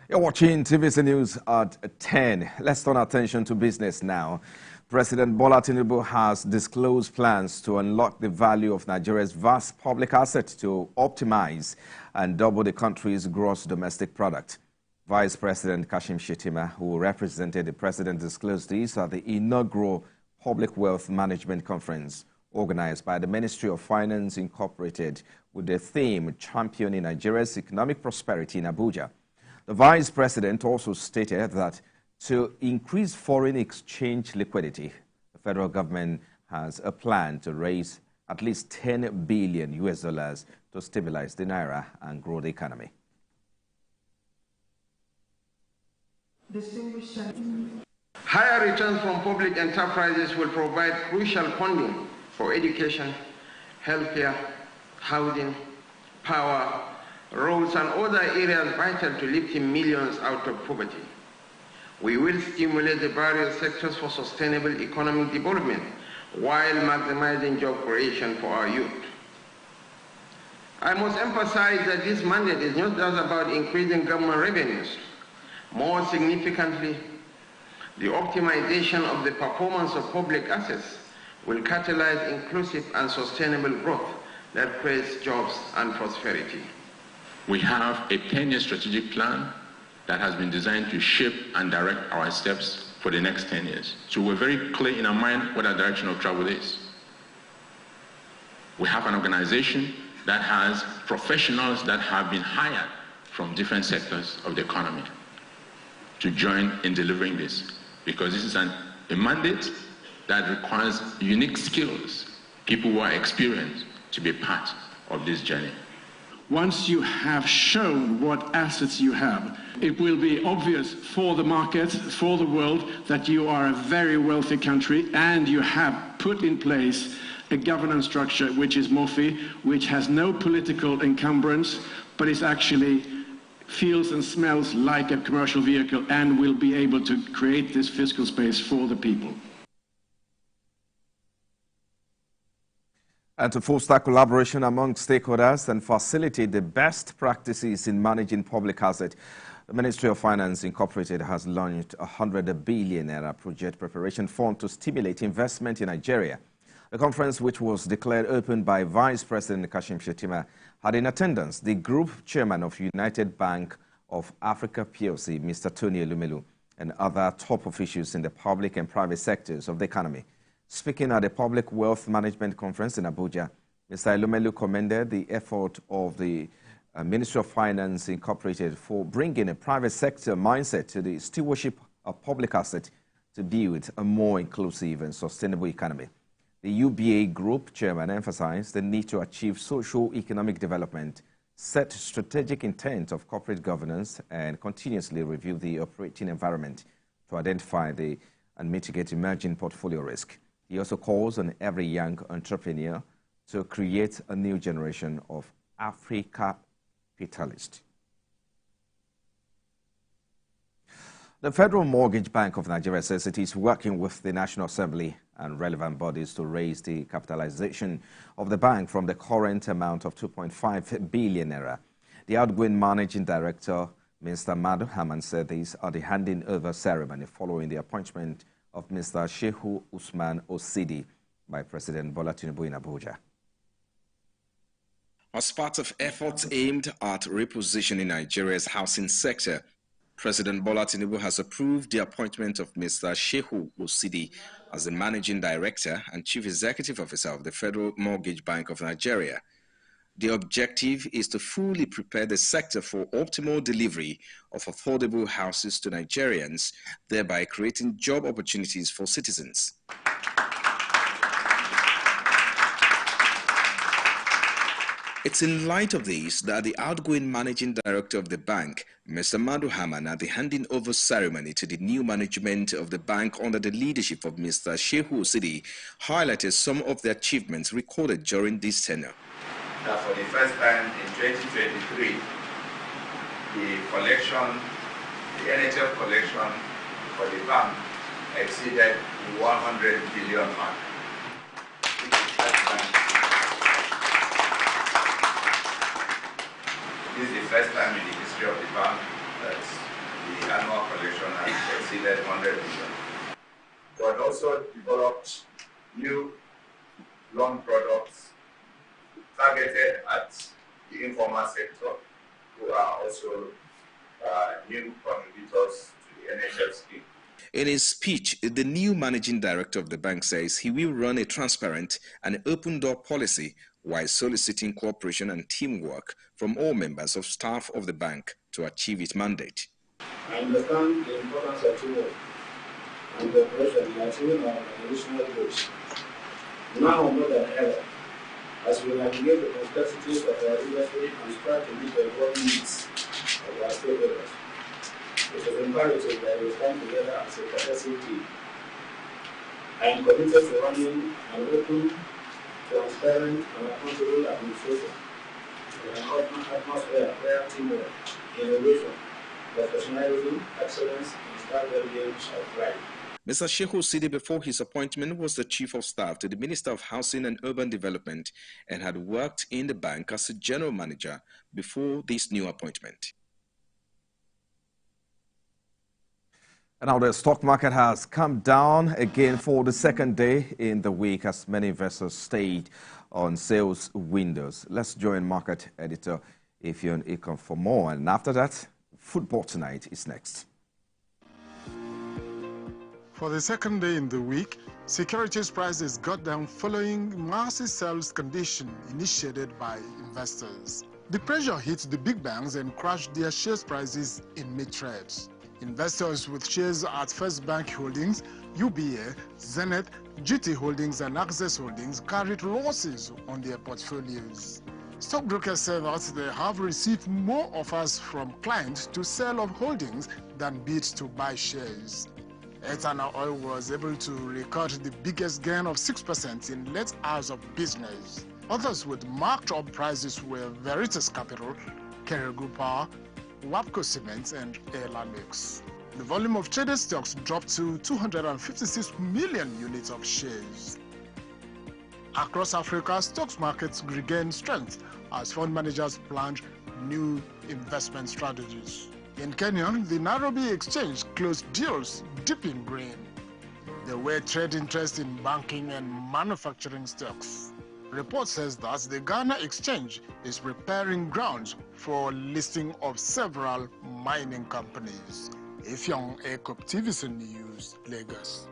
You're watching TVC News at 10. Let's turn our attention to business now. President Bola Tinubu has disclosed plans to unlock the value of Nigeria's vast public assets to optimize and double the country's gross domestic product. Vice President Kashim Shettima, who represented the president, disclosed this at the inaugural Public Wealth Management Conference organized by the Ministry of Finance Incorporated with the theme Championing Nigeria's Economic Prosperity in Abuja. The Vice President also stated that to increase foreign exchange liquidity, the federal government has a plan to raise at least $10 billion to stabilize the naira and grow the economy. Higher returns from public enterprises will provide crucial funding for education, healthcare, housing, power, roads and other areas vital to lifting millions out of poverty. We will stimulate the various sectors for sustainable economic development while maximizing job creation for our youth. I must emphasize that this mandate is not just about increasing government revenues. More significantly, the optimization of the performance of public assets will catalyze inclusive and sustainable growth that creates jobs and prosperity. We have a 10-year strategic plan that has been designed to shape and direct our steps for the next 10 years. So we're very clear in our mind what our direction of travel is. We have an organization that has professionals that have been hired from different sectors of the economy to join in delivering this, because this is a mandate that requires unique skills, people who are experienced to be part of this journey. Once you have shown what assets you have, it will be obvious for the market, for the world, that you are a very wealthy country and you have put in place a governance structure which is MOFI, which has no political encumbrance, but is actually feels and smells like a commercial vehicle and will be able to create this fiscal space for the people. And to foster collaboration among stakeholders and facilitate the best practices in managing public assets, the Ministry of Finance Incorporated has launched a $100 billion project preparation fund to stimulate investment in Nigeria. The conference, which was declared open by Vice President Kashim Shettima, had in attendance the Group Chairman of United Bank of Africa PLC, Mr. Tony Elumelu, and other top officials in the public and private sectors of the economy. Speaking at the Public Wealth Management Conference in Abuja, Mr. Elumelu commended the effort of the Ministry of Finance Incorporated for bringing a private sector mindset to the stewardship of public assets to build a more inclusive and sustainable economy. The UBA Group Chairman emphasized the need to achieve socio-economic development, set strategic intent of corporate governance, and continuously review the operating environment to identify and mitigate emerging portfolio risk. He also calls on every young entrepreneur to create a new generation of Africa capitalists. The Federal Mortgage Bank of Nigeria says it is working with the National Assembly and relevant bodies to raise the capitalization of the bank from the current amount of 2.5 billion naira. The outgoing managing director, Mr. Madu Haman, said this at the handing over ceremony following the appointment of Mr. Shehu Usman Osidi by President Bola Tinubu in Abuja. As part of efforts aimed at repositioning Nigeria's housing sector, President Bola Tinubu has approved the appointment of Mr. Shehu Osidi as the Managing Director and Chief Executive Officer of the Federal Mortgage Bank of Nigeria. The objective is to fully prepare the sector for optimal delivery of affordable houses to Nigerians, thereby creating job opportunities for citizens. It's in light of this that the outgoing managing director of the bank, Mr. Madu Haman, at the handing over ceremony to the new management of the bank under the leadership of Mr. Shehu Osidi, highlighted some of the achievements recorded during this tenure. That for the first time in 2023, the NHF collection for the bank exceeded the 100 billion mark. This is the first time in the history of the bank that the annual collection has exceeded 100 billion. But also developed new loan products targeted at the informal sector, who are also new contributors to the NHF scheme. In his speech, the new managing director of the bank says he will run a transparent and open-door policy while soliciting cooperation and teamwork from all members of staff of the bank to achieve its mandate. I understand the importance of teamwork and cooperation in achieving our organizational goals. Now more than ever, as we navigate the complexities of our industry and strive to meet the evolving needs of our stakeholders, it is imperative that we stand together as a cohesive team. I am committed to running an open, transparent, and accountable administration with an atmosphere where teamwork, innovation, professionalism, excellence, and staff well-being shall thrive. Mr. Shehu Sidi, before his appointment, was the Chief of Staff to the Minister of Housing and Urban Development and had worked in the bank as a general manager before this new appointment. And now the stock market has come down again for the second day in the week as many investors stayed on sales windows. Let's join market editor Ifeon Ikon for more. And after that, football tonight is next. For the second day in the week, securities prices got down following massive sales condition initiated by investors. The pressure hit the big banks and crashed their shares prices in mid-trades. Investors with shares at First Bank Holdings, UBA, Zenith, GT Holdings and Access Holdings carried losses on their portfolios. Stockbrokers say that they have received more offers from clients to sell off holdings than bids to buy shares. Etana Oil was able to record the biggest gain of 6% in late hours of business. Others with marked up prices were Veritas Capital, Keregu Power, Wapco Cement and Elumelu. The volume of traded stocks dropped to 256 million units of shares. Across Africa, stocks markets regained strength as fund managers planned new investment strategies. In Kenya, the Nairobi Exchange closed deals deep in green. There were trade interest in banking and manufacturing stocks. Report says that the Ghana Exchange is preparing grounds for listing of several mining companies. Ifeon Ikon, TVC News, Lagos.